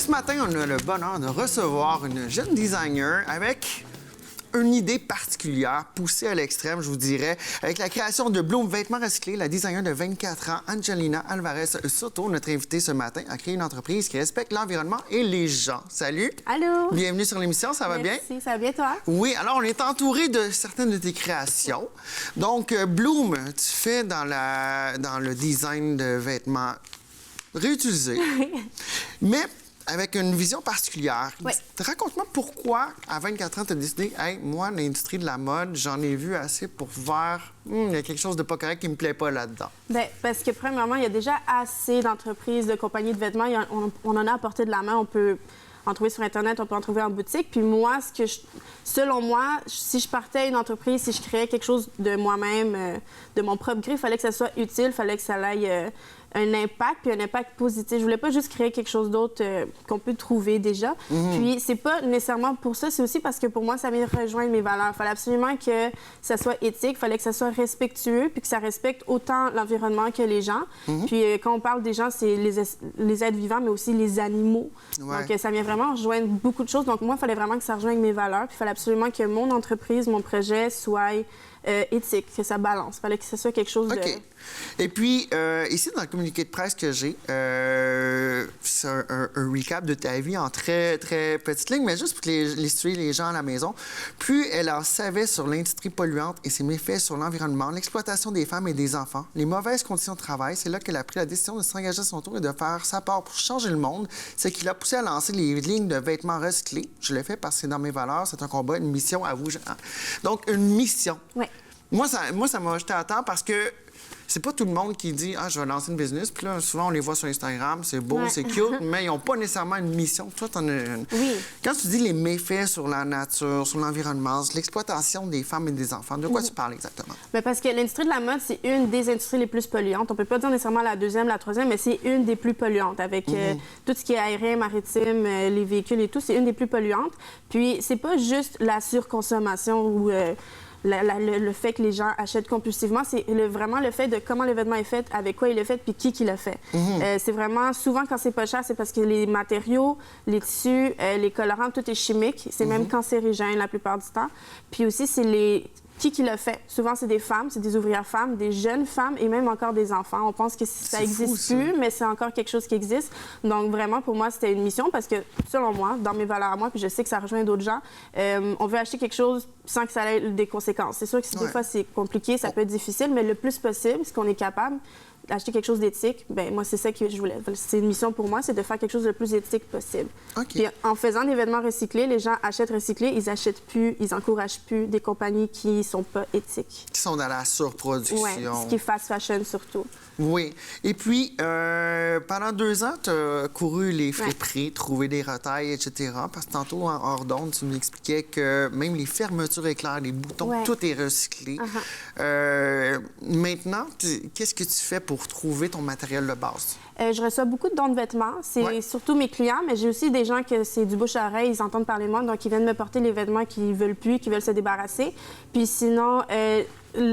ce matin, on a le bonheur de recevoir une jeune designer avec une idée particulière, poussée à l'extrême, je vous dirais, avec la création de Bloom Vêtements Recyclés. La designer de 24 ans, Angelina Alvarez Soto, notre invitée ce matin, a créé une entreprise qui respecte l'environnement et les gens. Salut! Allô! Bienvenue sur l'émission, ça va bien? Merci, ça va bien, toi? Oui, alors on est entouré de certaines de tes créations. Donc, Bloom, tu fais dans le design de vêtements réutilisés, mais avec une vision particulière. Oui. Raconte-moi pourquoi, à 24 ans, tu as décidé, hey, moi, l'industrie de la mode, j'en ai vu assez pour voir, il y a quelque chose de pas correct qui me plaît pas là-dedans. Bien, parce que, premièrement, il y a déjà assez d'entreprises, de compagnies de vêtements. On en a à portée de la main. On peut en trouver sur Internet, on peut en trouver en boutique. Puis moi, selon moi, si je partais une entreprise, si je créais quelque chose de moi-même, de mon propre gré, il fallait que ça soit utile, il fallait que ça aille un impact, puis un impact positif. Je voulais pas juste créer quelque chose d'autre qu'on peut trouver déjà. Puis c'est pas nécessairement pour ça, c'est aussi parce que pour moi, ça vient rejoindre mes valeurs. Il fallait absolument que ça soit éthique, il fallait que ça soit respectueux, puis que ça respecte autant l'environnement que les gens. Puis quand on parle des gens, c'est les êtres vivants, mais aussi les animaux. Ouais. Donc ça vient vraiment rejoindre beaucoup de choses. Donc moi, il fallait vraiment que ça rejoigne mes valeurs, puis il fallait absolument que mon entreprise, mon projet soit éthique, que ça balance. Il fallait que ce soit quelque chose de... OK. Et puis, ici, dans le communiqué de presse que j'ai, c'est un recap de ta vie en très, très petites lignes, mais juste pour les situer les gens à la maison. Plus elle en savait sur l'industrie polluante et ses méfaits sur l'environnement, l'exploitation des femmes et des enfants, les mauvaises conditions de travail, c'est là qu'elle a pris la décision de s'engager à son tour et de faire sa part pour changer le monde. C'est qui l'a poussé à lancer les lignes de vêtements recyclés. Je l'ai fait parce que c'est dans mes valeurs, c'est un combat, une mission à vous. Donc, une mission. Oui. Moi, ça m'a jeté à terre parce que c'est pas tout le monde qui dit « Ah, je vais lancer une business ». Puis là, souvent, on les voit sur Instagram, c'est beau, Ouais. c'est cute, mais ils n'ont pas nécessairement une mission. Toi, t'en as une. Oui. Quand tu dis les méfaits sur la nature, sur l'environnement, sur l'exploitation des femmes et des enfants, de quoi tu parles exactement? Bien, parce que l'industrie de la mode, c'est une des industries les plus polluantes. On peut pas dire nécessairement la deuxième, la troisième, mais c'est une des plus polluantes. Avec tout ce qui est aérien, maritime, les véhicules et tout, c'est une des plus polluantes. Puis, c'est pas juste la surconsommation ou... le fait que les gens achètent compulsivement, c'est vraiment le fait de comment l'événement est fait, avec quoi il est fait, puis qui l'a fait. C'est vraiment, souvent, quand c'est pas cher, c'est parce que les matériaux, les tissus, les colorants, tout est chimique. C'est même cancérigène la plupart du temps. Puis aussi, c'est qui l'a fait. Souvent, c'est des femmes, c'est des ouvrières femmes, des jeunes femmes et même encore des enfants. On pense que ça n'existe plus, mais c'est encore quelque chose qui existe. Donc, vraiment, pour moi, c'était une mission parce que, selon moi, dans mes valeurs à moi, puis je sais que ça rejoint d'autres gens, on veut acheter quelque chose sans que ça ait des conséquences. C'est sûr que des fois, c'est compliqué, ça peut être difficile, mais le plus possible, ce qu'on est capable, d'acheter quelque chose d'éthique, bien, moi, c'est ça que je voulais. C'est une mission pour moi, c'est de faire quelque chose le plus éthique possible. OK. Puis en faisant des vêtements recyclés, les gens achètent recyclés, ils achètent plus, ils encouragent plus des compagnies qui sont pas éthiques. Qui sont dans la surproduction. Oui, ce qui est fast fashion surtout. Oui. Et puis, pendant 2 ans, tu as couru les friperies, trouvé des retailles, etc. Parce que tantôt, en hors d'onde, tu m'expliquais que même les fermetures éclairs, les boutons, tout est recyclé. Maintenant, qu'est-ce que tu fais pour trouver ton matériel de base? Je reçois beaucoup de dons de vêtements. C'est surtout mes clients, mais j'ai aussi des gens que c'est du bouche à oreille, ils entendent parler de moi, donc ils viennent me porter les vêtements qu'ils veulent plus, qu'ils veulent se débarrasser. Puis sinon,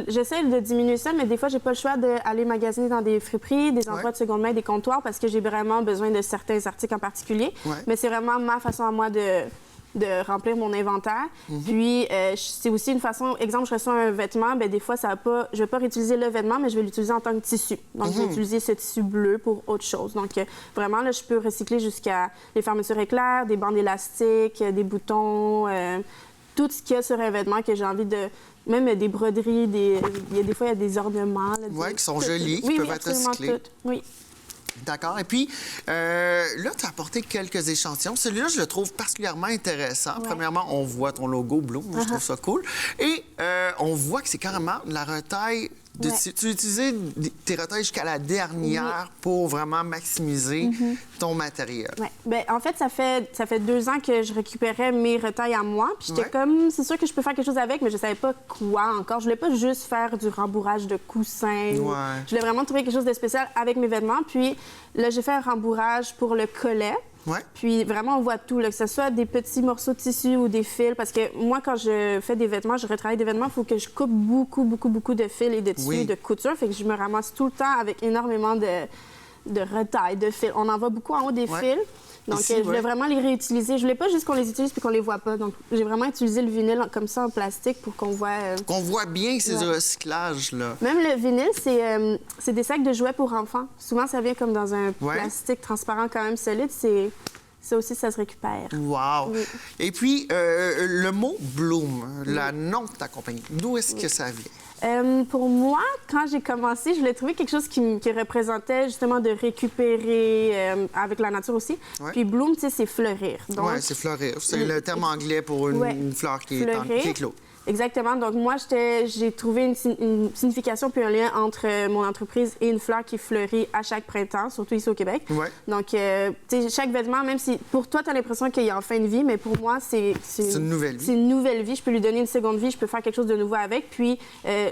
j'essaie de diminuer ça, mais des fois, j'ai pas le choix d'aller magasiner dans des friperies, des endroits de seconde main, des comptoirs, parce que j'ai vraiment besoin de certains articles en particulier. Mais c'est vraiment ma façon à moi de remplir mon inventaire. Puis, c'est aussi une façon... Exemple, je reçois un vêtement, bien, des fois, ça va pas... Je vais pas réutiliser le vêtement, mais je vais l'utiliser en tant que tissu. Donc, je vais utiliser ce tissu bleu pour autre chose. Donc, vraiment, là, je peux recycler jusqu'à les fermetures éclairs, des bandes élastiques, des boutons, tout ce qu'il y a sur un vêtement que j'ai envie de... Même des broderies, des fois, il y a des ornements. Oui, qui sont jolis, qui peuvent être recyclés. Oui. D'accord. Et puis, là, tu as apporté quelques échantillons. Celui-là, je le trouve particulièrement intéressant. Premièrement, on voit ton logo Bloom. Je trouve ça cool. Et on voit que c'est carrément de la retaille. Tu as utilisé tes retailles jusqu'à la dernière pour vraiment maximiser ton matériel. Oui. Bien, en fait, ça fait 2 ans que je récupérais mes retailles à moi. Puis j'étais comme, c'est sûr que je peux faire quelque chose avec, mais je ne savais pas quoi encore. Je voulais pas juste faire du rembourrage de coussins. Je voulais vraiment trouver quelque chose de spécial avec mes vêtements. Puis là, j'ai fait un rembourrage pour le collet. Puis vraiment, on voit tout, là, que ce soit des petits morceaux de tissu ou des fils. Parce que moi, quand je fais des vêtements, je retravaille des vêtements, il faut que je coupe beaucoup de fils et de tissus de couture. Fait que je me ramasse tout le temps avec énormément de retaille, de fils. On en voit beaucoup en haut des fils. Donc, Ici, je voulais vraiment les réutiliser. Je voulais pas juste qu'on les utilise puis qu'on les voit pas. Donc, j'ai vraiment utilisé le vinyle comme ça en plastique pour qu'on voit... Qu'on voit bien ces recyclages-là. Même le vinyle, c'est des sacs de jouets pour enfants. Souvent, ça vient comme dans un plastique transparent quand même solide. Ça aussi, ça se récupère. Wow! Oui. Et puis, le mot Bloom, le nom de ta compagnie, d'où est-ce que ça vient? Pour moi, quand j'ai commencé, je voulais trouver quelque chose qui représentait justement de récupérer avec la nature aussi. Puis bloom, tu sais, c'est fleurir. Oui, c'est fleurir. C'est le terme anglais pour une fleur qui est clos. Exactement. Donc, moi, j'ai trouvé une signification puis un lien entre mon entreprise et une fleur qui fleurit à chaque printemps, surtout ici au Québec. Ouais. Donc, tu sais, chaque vêtement, même si pour toi, tu as l'impression qu'il est en fin de vie, mais pour moi, c'est une nouvelle vie. C'est une nouvelle vie. Je peux lui donner une seconde vie, je peux faire quelque chose de nouveau avec. Puis,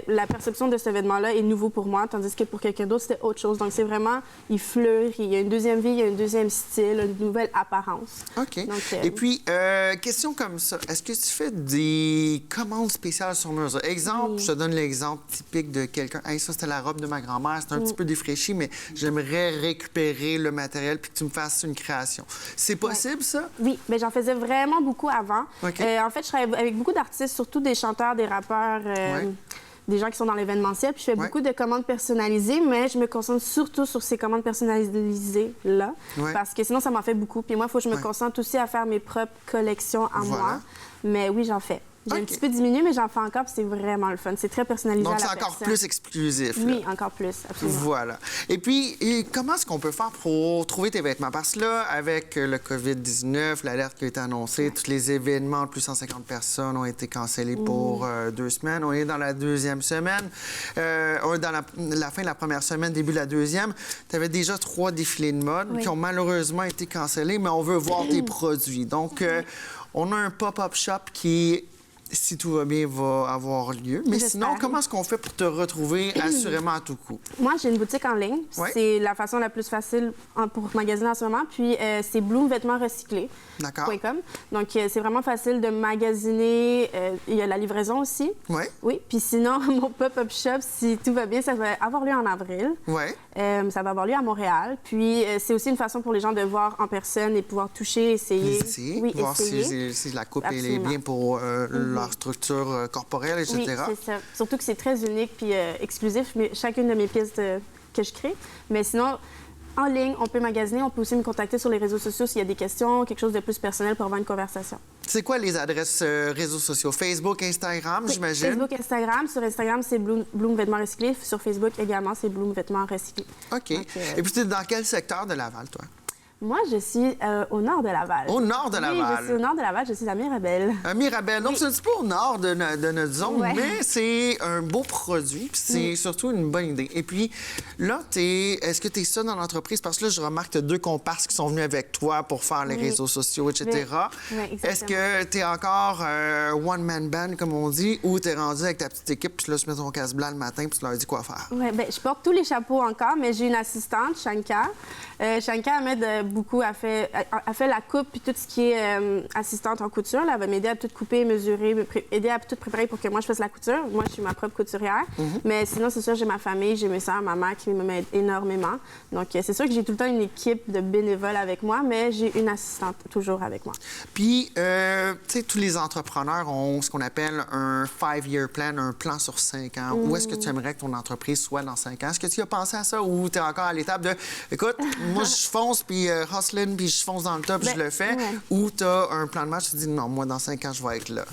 la perception de ce vêtement-là est nouveau pour moi, tandis que pour quelqu'un d'autre, c'était autre chose. Donc, c'est vraiment, il fleurit. Il y a une deuxième vie, il y a un deuxième style, une nouvelle apparence. OK. Donc, et puis, question comme ça, est-ce que tu fais des commandes spéciales sur mesure? Exemple, je te donne l'exemple typique de quelqu'un. Hey, ça, c'était la robe de ma grand-mère, c'est un petit peu défraîchi, mais j'aimerais récupérer le matériel puis que tu me fasses une création. C'est possible, ça? Oui, mais j'en faisais vraiment beaucoup avant. Okay. En fait, je travaille avec beaucoup d'artistes, surtout des chanteurs, des rappeurs. Des gens qui sont dans l'événementiel. Puis je fais beaucoup de commandes personnalisées, mais je me concentre surtout sur ces commandes personnalisées-là. Parce que sinon, ça m'en fait beaucoup. Puis moi, il faut que je me concentre aussi à faire mes propres collections à moi. Mais oui, j'en fais. J'ai un petit peu diminué, mais j'en fais encore, puis c'est vraiment le fun. C'est très personnalisé à la personne. Donc, c'est encore plus exclusif. Là. Oui, encore plus, absolument. Voilà. Et puis, comment est-ce qu'on peut faire pour trouver tes vêtements? Parce que là, avec le COVID-19, l'alerte qui a été annoncée, tous les événements, plus de 150 personnes ont été cancellés pour 2 semaines. On est dans la deuxième semaine. On est dans la fin de la première semaine, début de la deuxième. Tu avais déjà 3 défilés de mode qui ont malheureusement été cancellés, mais on veut voir tes produits. Donc, on a un pop-up shop qui, si tout va bien, va avoir lieu. Mais sinon, comment est-ce qu'on fait pour te retrouver assurément à tout coup? Moi, j'ai une boutique en ligne. C'est la façon la plus facile pour magasiner en ce moment. Puis, c'est Bloom Vêtements Recyclés. D'accord. Donc, c'est vraiment facile de magasiner. Il y a la livraison aussi. Oui. Oui. Puis sinon, mon pop-up shop, si tout va bien, ça va avoir lieu en avril. Oui. Ça va avoir lieu à Montréal. Puis, c'est aussi une façon pour les gens de voir en personne et pouvoir toucher, essayer. Oui, voir si la coupe est bien pour leur structure corporelle, etc. Oui, c'est ça. Surtout que c'est très unique puis exclusif, chacune de mes pièces que je crée. Mais sinon, en ligne, on peut magasiner, on peut aussi me contacter sur les réseaux sociaux s'il y a des questions, quelque chose de plus personnel pour avoir une conversation. C'est quoi les adresses réseaux sociaux? Facebook, Instagram, j'imagine? Facebook, Instagram. Sur Instagram, c'est Bloom Vêtements Recyclés. Sur Facebook également, c'est Bloom Vêtements Recyclés. OK. Donc, et puis, tu es dans quel secteur de Laval, toi? Moi, je suis au nord de Laval. Au nord de Laval? Oui, je suis au nord de Laval. Je suis à Mirabel. À Mirabel. Donc, c'est un petit peu au nord de notre zone, mais c'est un beau produit, puis c'est surtout une bonne idée. Et puis, là, est-ce que tu es seule dans l'entreprise? Parce que là, je remarque que tu as 2 comparses qui sont venus avec toi pour faire les réseaux sociaux, etc. Est-ce que tu es encore one-man band, comme on dit, ou tu es rendu avec ta petite équipe, puis là, tu mets ton casse blanc le matin, puis tu leur dis quoi faire? Oui, bien, je porte tous les chapeaux encore, mais j'ai une assistante, Shanka. Shanka, elle m'aide beaucoup. Elle fait la coupe puis tout ce qui est assistante en couture. Là, elle va m'aider à tout couper, mesurer, aider à tout préparer pour que moi, je fasse la couture. Moi, je suis ma propre couturière. Mais sinon, c'est sûr, j'ai ma famille, j'ai mes soeurs, ma mère qui m'aide énormément. Donc, c'est sûr que j'ai tout le temps une équipe de bénévoles avec moi, mais j'ai une assistante toujours avec moi. Puis, tu sais, tous les entrepreneurs ont ce qu'on appelle un 5-year plan, un plan sur 5 ans. Où est-ce que tu aimerais que ton entreprise soit dans 5 ans? Est-ce que tu as pensé à ça ou tu es encore à l'étape de, écoute, moi, je fonce, puis hustling, puis je fonce dans le top, je le fais, ou tu as un plan de match, tu te dis, non, moi, dans 5 ans, je vais être là?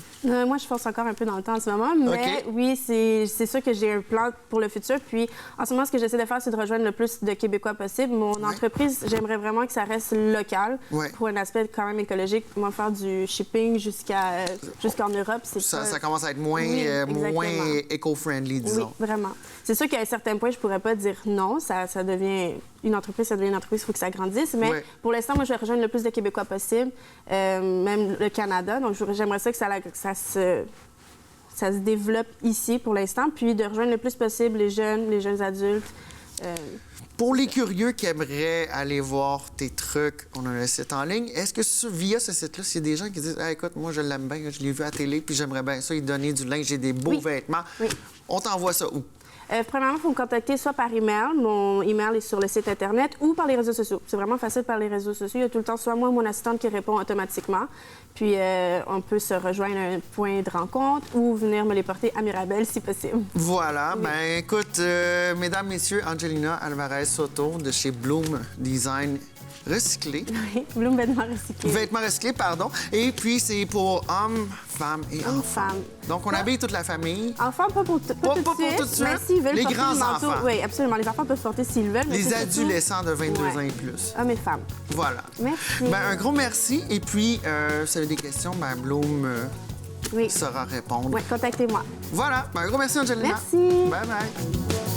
Moi, je fonce encore un peu dans le temps en ce moment, mais oui, c'est sûr que j'ai un plan pour le futur. Puis, en ce moment, ce que j'essaie de faire, c'est de rejoindre le plus de Québécois possible. Mon entreprise, j'aimerais vraiment que ça reste local pour un aspect quand même écologique. Moi, faire du shipping jusqu'en Europe, c'est ça commence à être moins éco-friendly, disons. Oui, vraiment. C'est sûr qu'à un certain point, je pourrais pas dire non. Ça devient une entreprise, il faut que ça grandisse. Mais pour l'instant, moi, je vais rejoindre le plus de Québécois possible, même le Canada. Donc, j'aimerais ça que ça se développe ici pour l'instant, puis de rejoindre le plus possible les jeunes adultes. Pour les curieux qui aimeraient aller voir tes trucs, on a un site en ligne. Est-ce que via ce site-là, s'il y a des gens qui disent hey, écoute, moi, je l'aime bien, je l'ai vu à la télé, puis j'aimerais bien ça, il donner du linge, j'ai des beaux vêtements. On t'envoie ça où? Premièrement, il faut me contacter soit par email. Mon email est sur le site Internet ou par les réseaux sociaux. C'est vraiment facile par les réseaux sociaux. Il y a tout le temps soit moi ou mon assistante qui répond automatiquement. Puis, on peut se rejoindre à un point de rencontre ou venir me les porter à Mirabel si possible. Voilà. Ben écoute, mesdames, messieurs, Angelina Alvarez Soto de chez Bloom Design Recyclé. Oui, Bloom Vêtements Recyclés. Vêtements recyclés, pardon. Et puis, c'est pour hommes, femmes et enfants. Femmes. Donc, on habille toute la famille. Enfants, pas tout de suite. Mais s'ils veulent Les porter grands des manteaux, enfants. oui, absolument. Les enfants peuvent porter s'ils veulent. Mais Les c'est adolescents de 22 Ouais. ans et plus. Hommes et femmes. Voilà. Merci. Ben, un gros merci. Et puis, si vous avez des questions, ben, Bloom Oui. saura répondre. Oui, contactez-moi. Voilà. Ben, un gros merci, Angelina. Merci. Bye-bye.